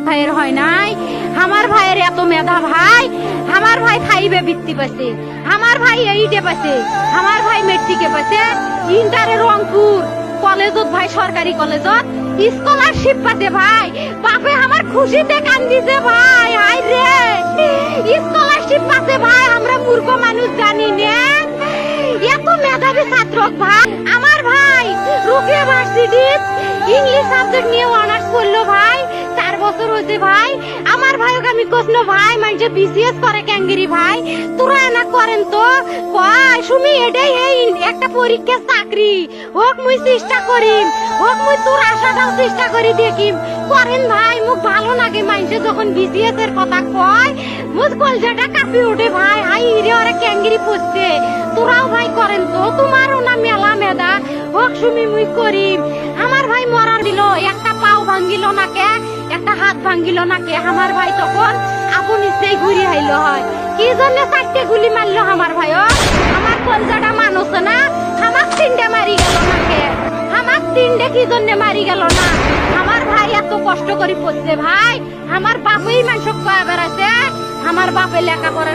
ভাইয়ের হয় নাই, আমার ভাইয়ের এত মেধা ভাই, আমার ভাই খাইবে বৃত্তি পাইছে, আমার ভাই এইটে পাইছে, আমার ভাই মেট্রিকে পাইছে, ইন্টারে রংপুর কলেজত ভাই সরকারি কলেজত স্কলারশিপ পাতে ভাই, বাপে আমার খুশিতে কান্দিছে ভাই, হাই রে স্কলারশিপ পাতে ভাই, আমরা মূর্খ মানুষ জানি না এত মেধাবী ছাত্র ভাই। আমার ভাই রুকিয়া ভার্সিটি ইংলিশ সাবজেক্ট নিয়ে অনার্স করলো ভাই, 4 বছর হয়েছে ভাই। আমার ভাইকে আমি কইনো ভাই মানে বিসিএস করে ক্যাঙ্গেরি ভাই, তোরা না করেন তো কয় সুমি এটাই এই একটা পরীক্ষা চাকরি হোক, মুই চেষ্টা করিম, হোক মুই তোর আশাটাও চেষ্টা করি দেখিম, করেন ভাই। মুখ ভালো লাগে মানুষে যখন বিসিএস এর কথা কয়, মুখ কলজাটা কাঁপি ওঠে ভাই, হাই রে ওরা ক্যাঙ্গেরি পড়ছে। তোরাও ভাই করেন তো, তোমারও না মেলা মেধা, হোক সুমি মুই করিম। আমার ভাই মরার দিল, একটা পাও ভাঙ্গিল না কে, একটা হাত ভাঙ্গিল না কে, আমার ভাই তখন আপন ইচ্ছেই ঘুরি আইল হয়। কি জন্য 4টে গুলি মারলো আমার ভাই, আমার কলজাটা মানুষ না, আমার 3টে মারি গেল না কে, আমার 3টে কি জন্য মারি গেল না। আমার ভাই এত কষ্ট করে পড়ছে ভাই, আমার বাপই মানুষ কয়া বেড়াচ্ছে, আমার বাপে লেখাপড়া